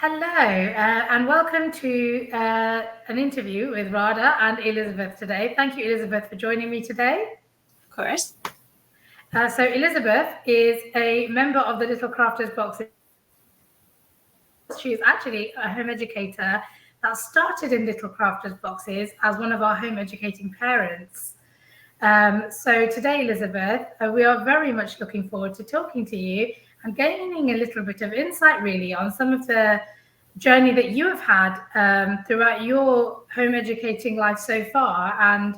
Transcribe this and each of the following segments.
Hello, and welcome to an interview with Rada and Elizabeth today. Thank you, Elizabeth, for joining me today. Of course. So, Elizabeth is a member of the Little Crafters Boxes. She is actually a home educator that started in Little Crafters Boxes as one of our home educating parents. So, today, Elizabeth, we are very much looking forward to talking to you and gaining a little bit of insight, really, on some of the journey that you have had throughout your home educating life so far and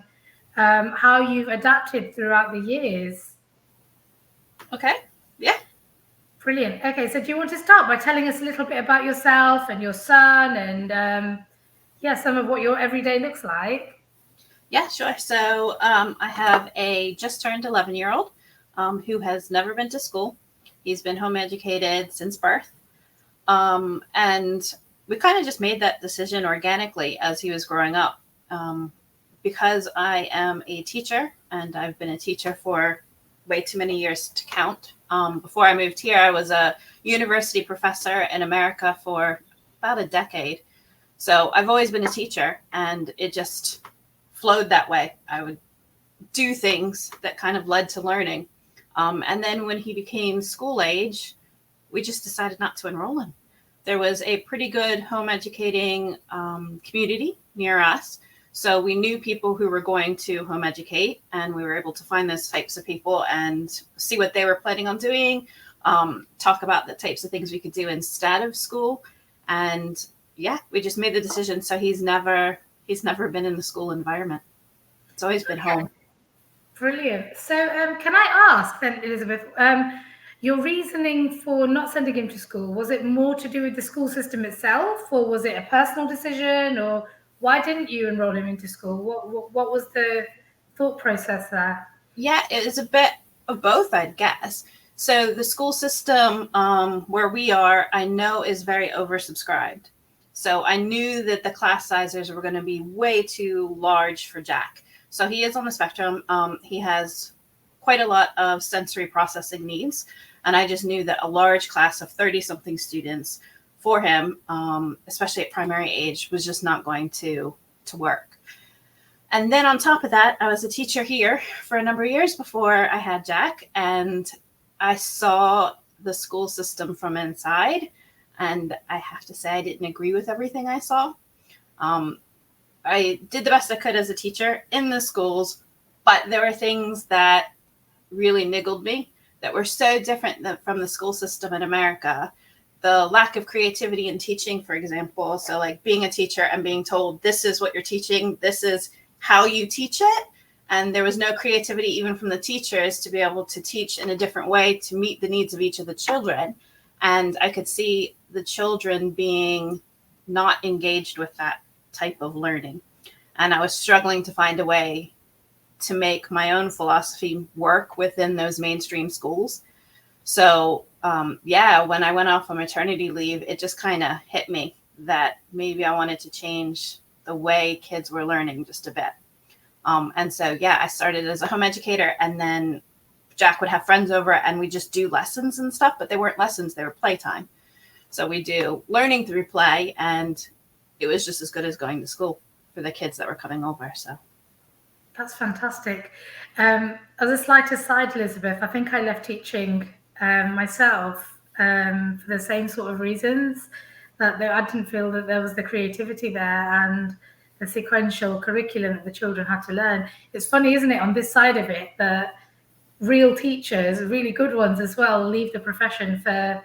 how you've adapted throughout the years. Okay. Yeah. Brilliant. Okay, so do you want to start by telling us a little bit about yourself and your son and yeah, some of what your everyday looks like? Yeah, sure. So I have a just turned 11-year-old who has never been to school. He's been home educated since birth. And we kind of just made that decision organically as he was growing up. Because I am a teacher and I've been a teacher for way too many years to count. Before I moved here, I was a university professor in America for about a decade. So I've always been a teacher, and it just flowed that way. I would do things that kind of led to learning. And then when he became school age, we just decided not to enroll him. There was a pretty good home educating community near us. So we knew people who were going to home educate, and we were able to find those types of people and see what they were planning on doing, talk about the types of things we could do instead of school. And yeah, we just made the decision. So he's never been in the school environment. It's always been home. Brilliant. So can I ask then, Elizabeth, your reasoning for not sending him to school, was it more to do with the school system itself, or was it a personal decision, or why didn't you enroll him into school? What was the thought process there? Yeah, it is a bit of both, I'd guess. So the school system where we are, I know, is very oversubscribed. So I knew that the class sizes were going to be way too large for Jack. So he is on the spectrum. He has quite a lot of sensory processing needs. And I just knew that a large class of 30 something students for him, especially at primary age, was just not going to work. And then on top of that, I was a teacher here for a number of years before I had Jack, and I saw the school system from inside, and I have to say I didn't agree with everything I saw. I did the best I could as a teacher in the schools, but there were things that really niggled me that were so different from the school system in America. The lack of creativity in teaching, for example. So like being a teacher and being told, this is what you're teaching, this is how you teach it. And there was no creativity even from the teachers to be able to teach in a different way to meet the needs of each of the children. And I could see the children being not engaged with that type of learning. And I was struggling to find a way to make my own philosophy work within those mainstream schools. So yeah, when I went off on maternity leave, it just kind of hit me that maybe I wanted to change the way kids were learning just a bit. And so, yeah, I started as a home educator, and then Jack would have friends over and we just do lessons and stuff, but they weren't lessons, they were playtime. So we do learning through play, and it was just as good as going to school for the kids that were coming over. So That's fantastic. As a slight aside, Elizabeth, I think I left teaching myself for the same sort of reasons. That I didn't feel that there was the creativity there and the sequential curriculum that the children had to learn. It's funny, isn't it, on this side of it, that real teachers, really good ones as well, leave the profession for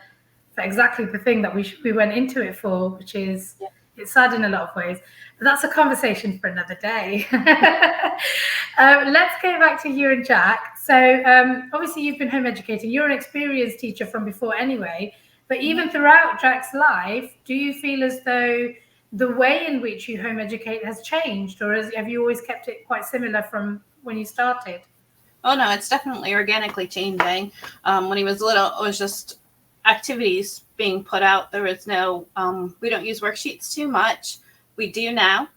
exactly the thing that we went into it for, which is it's sad in a lot of ways. But that's a conversation for another day. Let's go back to you and Jack. So obviously you've been home educating. You're an experienced teacher from before anyway. But even throughout Jack's life, do you feel as though the way in which you home educate has changed, or have you always kept it quite similar from when you started? oh no, it's definitely organically changing. When he was little, it was just activities being put out. There was no, we don't use worksheets too much. We do now.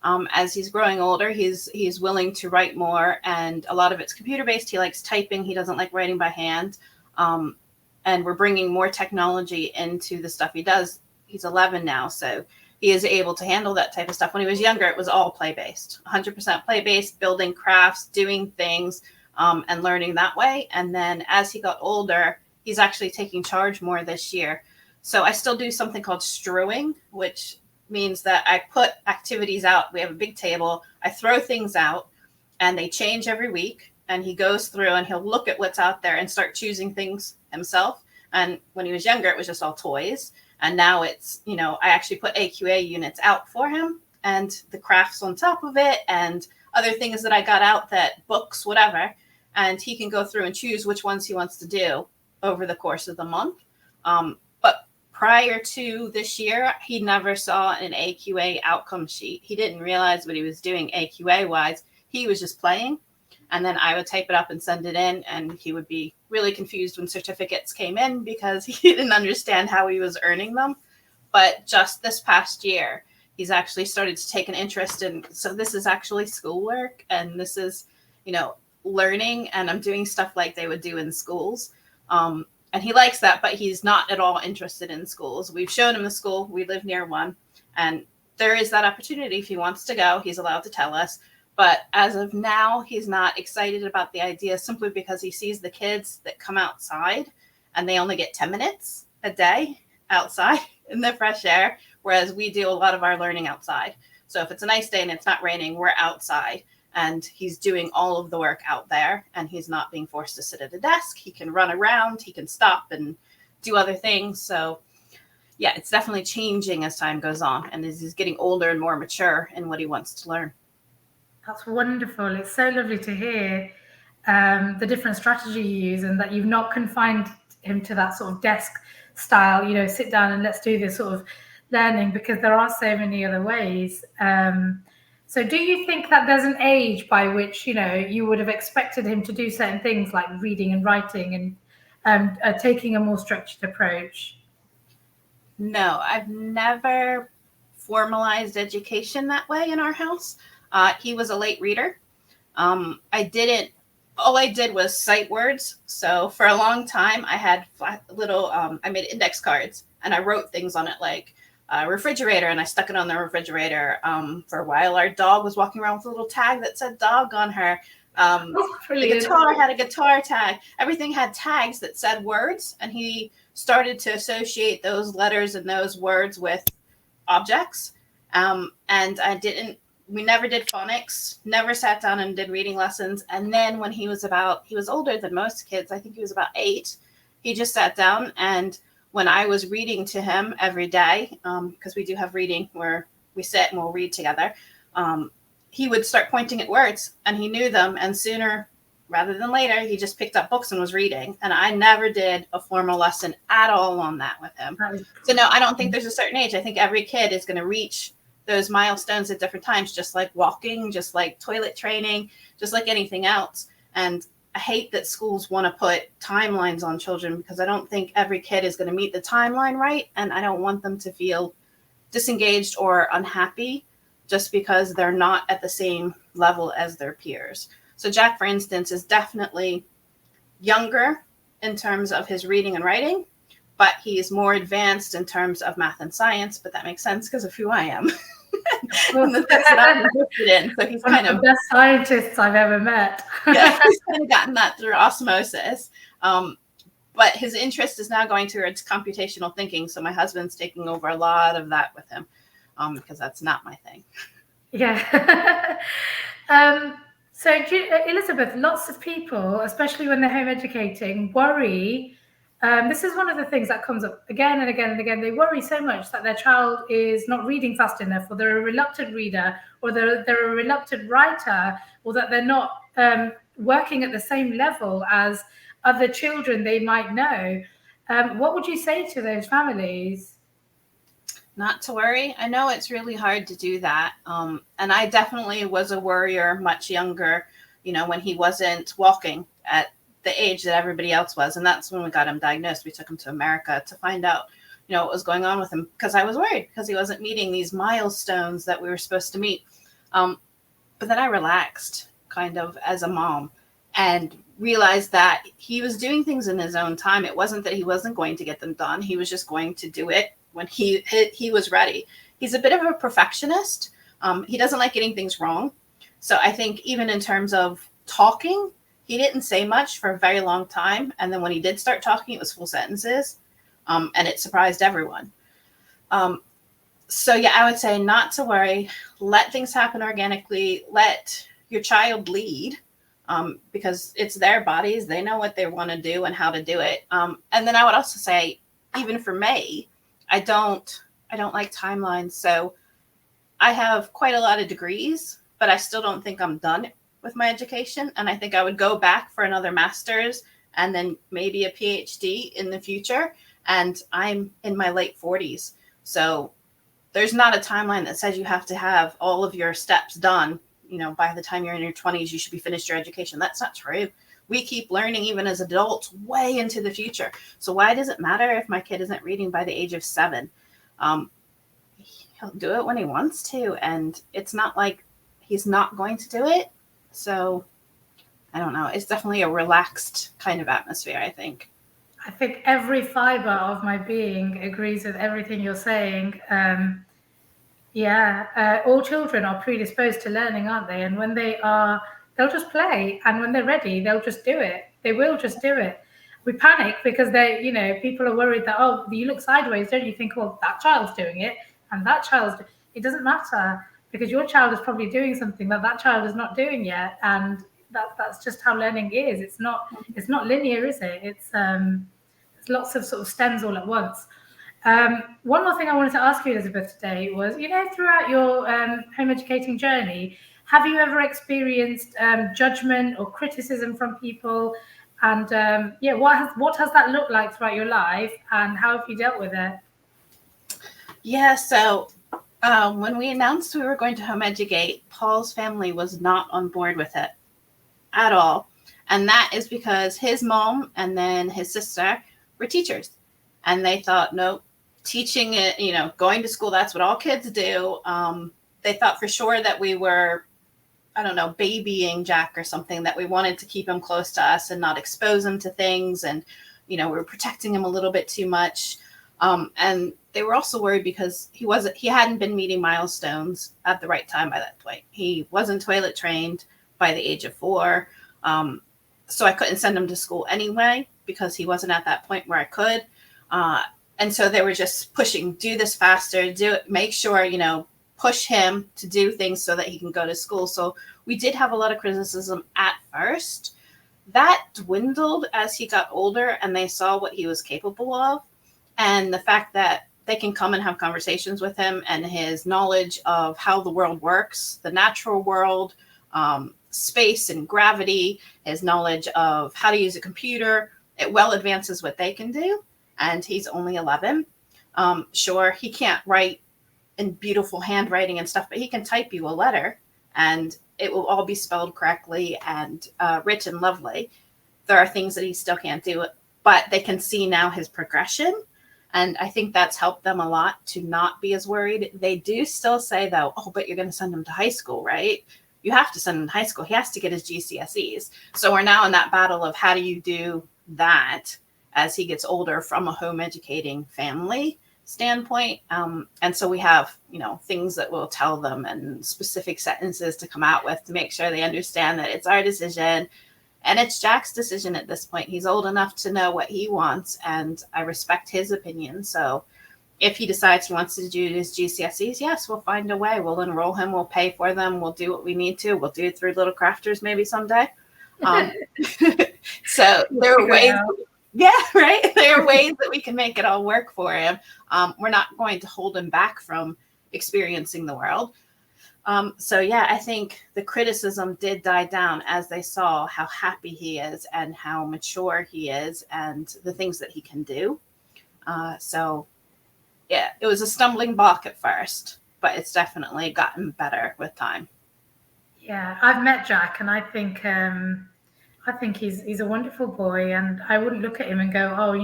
As he's growing older, he's willing to write more, and a lot of it's computer based. He likes typing. He doesn't like writing by hand. And we're bringing more technology into the stuff he does. he's 11 now, so he is able to handle that type of stuff. When he was younger, it was all play-based, 100% play-based, building crafts, doing things, and learning that way. And then as he got older, he's actually taking charge more this year. So I still do something called strewing, which means that I put activities out. We have a big table. I throw things out, and they change every week. And he goes through and he'll look at what's out there and start choosing things himself. And when he was younger, it was just all toys. And now it's, I actually put AQA units out for him and the crafts on top of it and other things that I got out, that books, whatever. And he can go through and choose which ones he wants to do over the course of the month. But prior to this year, he never saw an AQA outcome sheet. He didn't realize what he was doing AQA wise. He was just playing. And then I would type it up and send it in, and he would be really confused when certificates came in because he didn't understand how he was earning them. But just this past year, he's actually started to take an interest in, so this is actually schoolwork, and this is, learning, and I'm doing stuff like they would do in schools. And he likes that, but he's not at all interested in schools. We've shown him the school. We live near one, and there is that opportunity. If he wants to go, he's allowed to tell us. But as of now, he's not excited about the idea simply because he sees the kids that come outside and they only get 10 minutes a day outside in the fresh air, whereas we do a lot of our learning outside. So if it's a nice day and it's not raining, we're outside, and he's doing all of the work out there, and he's not being forced to sit at a desk. He can run around, he can stop and do other things. So yeah, it's definitely changing as time goes on, and as he's getting older and more mature in what he wants to learn. That's wonderful. It's so lovely to hear the different strategy you use, and that you've not confined him to that sort of desk style, sit down and let's do this sort of learning, because there are so many other ways. So do you think that there's an age by which, you would have expected him to do certain things like reading and writing and taking a more structured approach? No, I've never formalized education that way in our house. He was a late reader. All I did was sight words. So for a long time, I had I made index cards and I wrote things on it like refrigerator, and I stuck it on the refrigerator. For a while, our dog was walking around with a little tag that said dog on her. The guitar had a guitar tag. Everything had tags that said words, and he started to associate those letters and those words with objects. And we never did phonics, never sat down and did reading lessons. And then when he was older than most kids, I think he was about 8, he just sat down, and when I was reading to him every day, because we do have reading where we sit and we'll read together, he would start pointing at words and he knew them. And sooner rather than later, he just picked up books and was reading. And I never did a formal lesson at all on that with him. So no, I don't think there's a certain age. I think every kid is going to reach those milestones at different times, just like walking, just like toilet training, just like anything else. And I hate that schools want to put timelines on children, because I don't think every kid is going to meet the timeline right. And I don't want them to feel disengaged or unhappy just because they're not at the same level as their peers. So Jack, for instance, is definitely younger in terms of his reading and writing, but he's more advanced in terms of math and science. But that makes sense because of who I am. And the things that I'm interested in. So he's kind of the best scientists I've ever met. Yeah, he's kind of gotten that through osmosis. But his interest is now going towards computational thinking. So my husband's taking over a lot of that with him, because that's not my thing. Yeah. So Elizabeth, lots of people, especially when they're home educating, worry. This is one of the things that comes up again and again and again. They worry so much that their child is not reading fast enough, or they're a reluctant reader, or they're a reluctant writer, or that they're not working at the same level as other children they might know. What would you say to those families? Not to worry. I know it's really hard to do that. And I definitely was a worrier much younger, when he wasn't walking at the age that everybody else was. And that's when we got him diagnosed. We took him to America to find out, what was going on with him, because I was worried because he wasn't meeting these milestones that we were supposed to meet. But then I relaxed kind of as a mom and realized that he was doing things in his own time. It wasn't that he wasn't going to get them done. He was just going to do it when he was ready. He's a bit of a perfectionist. He doesn't like getting things wrong. So I think even in terms of talking, he didn't say much for a very long time. And then when he did start talking, it was full sentences. And it surprised everyone. So yeah, I would say not to worry. Let things happen organically. Let your child lead, because it's their bodies. They know what they want to do and how to do it. And then I would also say, even for me, I don't like timelines. So I have quite a lot of degrees, but I still don't think I'm done with my education. And I think I would go back for another master's and then maybe a PhD in the future. And I'm in my late 40s. So there's not a timeline that says you have to have all of your steps done. You know, by the time you're in your 20s, you should be finished your education. That's not true. We keep learning even as adults way into the future. So why does it matter if my kid isn't reading by the age of 7? He'll do it when he wants to. And it's not like he's not going to do it. So I don't know. It's definitely a relaxed kind of atmosphere, I think. I think every fiber of my being agrees with everything you're saying. All children are predisposed to learning, aren't they? And when they are, they'll just play. And when they're ready, they'll just do it. They will just do it. We panic because people are worried that, oh, you look sideways, don't you? Think, well, that child's doing it and that it doesn't matter, because your child is probably doing something that child is not doing yet. And that's just how learning is. It's not linear, is it? It's lots of sort of stems all at once. One more thing I wanted to ask you, Elizabeth, today was, throughout your home educating journey, have you ever experienced judgment or criticism from people? And what has that looked like throughout your life, and how have you dealt with it? Yeah, so when we announced we were going to home educate, Paul's family was not on board with it at all. And that is because his mom and then his sister were teachers. And they thought, no, teaching it, going to school, that's what all kids do. They thought for sure that we were, I don't know, babying Jack or something, that we wanted to keep him close to us and not expose him to things. And, we were protecting him a little bit too much. And they were also worried because he hadn't been meeting milestones at the right time by that point. He wasn't toilet trained by the age of 4. So I couldn't send him to school anyway, because he wasn't at that point where I could. And so they were just pushing, do this faster, do it, make sure, push him to do things so that he can go to school. So we did have a lot of criticism at first. That dwindled as he got older and they saw what he was capable of. And the fact that they can come and have conversations with him, and his knowledge of how the world works, the natural world, space and gravity, his knowledge of how to use a computer, it well advances what they can do. And he's only 11. Sure, he can't write in beautiful handwriting and stuff, but he can type you a letter and it will all be spelled correctly and written lovely. There are things that he still can't do, but they can see now his progression. And I think that's helped them a lot to not be as worried. They do still say, though, oh, but you're going to send him to high school, right? You have to send him to high school. He has to get his GCSEs. So we're now in that battle of how do you do that as he gets older from a home educating family standpoint. And so we have, things that we'll tell them and specific sentences to come out with to make sure they understand that it's our decision. And it's Jack's decision at this point. He's old enough to know what he wants, and I respect his opinion. So if he decides he wants to do his GCSEs, yes, we'll find a way. We'll enroll him. We'll pay for them. We'll do what we need to. We'll do it through Little Crafters maybe someday. So there are ways. Yeah, right. There are ways that we can make it all work for him. We're not going to hold him back from experiencing the world. I think the criticism did die down as they saw how happy he is and how mature he is and the things that he can do. It was a stumbling block at first, but it's definitely gotten better with time. Yeah, I've met Jack, and I think he's a wonderful boy, and I wouldn't look at him and go, oh,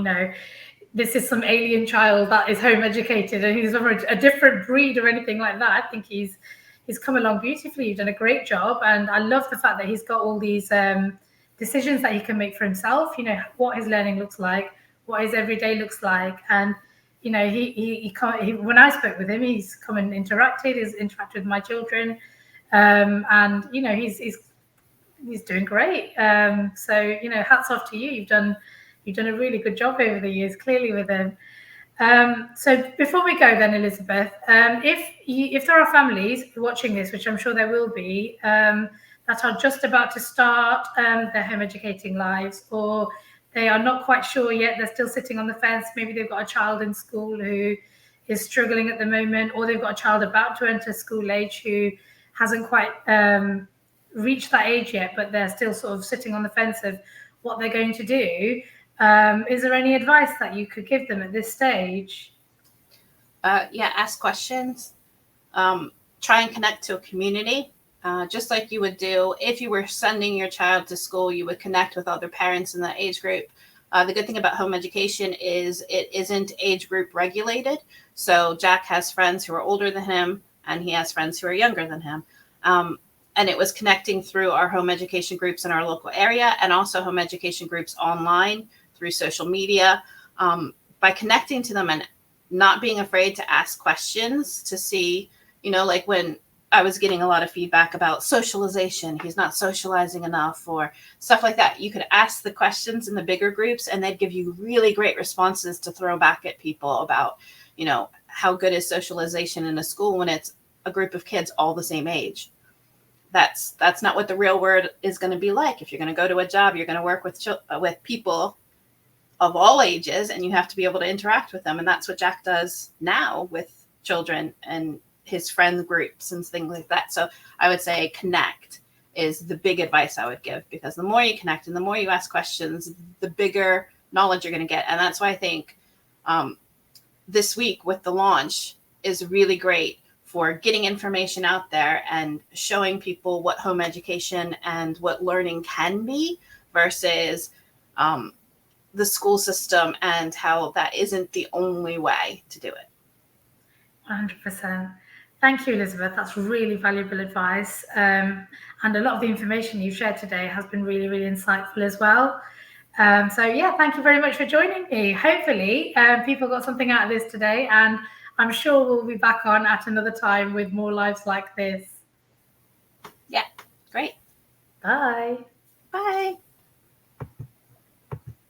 this is some alien child that is home educated and he's a different breed or anything like that. I think he's come along beautifully. You've done a great job. And I love the fact that he's got all these decisions that he can make for himself, what his learning looks like, what his everyday looks like. And, you know, he can't. When I spoke with him, he's come and interacted. He's interacted with my children, and you know, he's doing great. So you know, hats off to you. You've done a really good job over the years, clearly with him. So before we go, then Elizabeth, if there are families watching this, which I'm sure there will be, that are just about to start their home educating lives, or they are not quite sure yet, they're still sitting on the fence. Maybe they've got a child in school who is struggling at the moment, or they've got a child about to enter school age who hasn't quite reached that age yet, but they're still sort of sitting on the fence of what they're going to do. Is there any advice that you could give them at this stage? Yeah, ask questions. Try and connect to a community, just like you would do if you were sending your child to school. You would connect with other parents in that age group. The good thing about home education is it isn't age group regulated. So Jack has friends who are older than him, and he has friends who are younger than him. And it was connecting through our home education groups in our local area, and also home education groups online through social media. By connecting to them and not being afraid to ask questions to see, you know, like when I was getting a lot of feedback about socialization, he's not socializing enough, or stuff like that. You could ask the questions in the bigger groups, and they'd give you really great responses to throw back at people about, you know, how good is socialization in a school when it's a group of kids all the same age. That's not what the real world is going to be like. If you're going to go to a job, you're going to work with people of all ages, and you have to be able to interact with them. And that's what Jack does now with children and his friend groups and things like that. So I would say connect is the big advice I would give, because the more you connect and the more you ask questions, the bigger knowledge you're going to get. And that's why I think this week with the launch is really great for getting information out there and showing people what home education and what learning can be versus the school system, and how that isn't the only way to do it. 100%. Thank you, Elizabeth. That's really valuable advice. And a lot of the information you've shared today has been really, really insightful as well. So yeah, thank you very much for joining me. Hopefully people got something out of this today, and I'm sure we'll be back on at another time with more lives like this. Yeah, great. Bye. Bye.